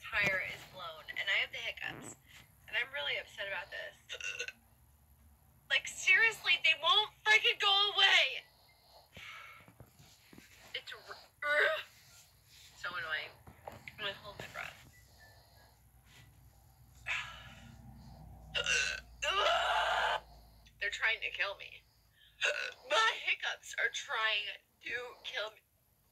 tire is blown, and I have the hiccups, and I'm really upset about this. Like, seriously, they won't freaking go away. It's so annoying. I'm gonna hold my breath. They're trying to kill me. My hiccups are trying to kill me.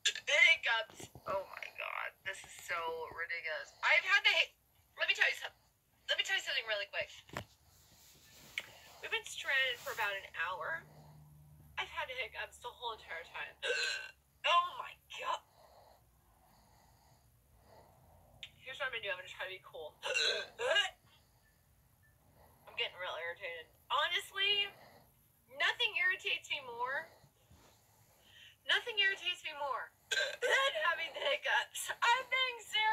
Hiccups. Oh my god, this is so ridiculous. I've had the Let me tell you something. Let me tell you something really quick. We've been stranded for about an hour. I've had the hiccups the whole entire time. Oh my god. Here's what I'm gonna do. I'm gonna try to be cool. I'm getting real irritated. Honestly, nothing irritates me more. Nothing irritates me more than having the hiccups. I'm being serious.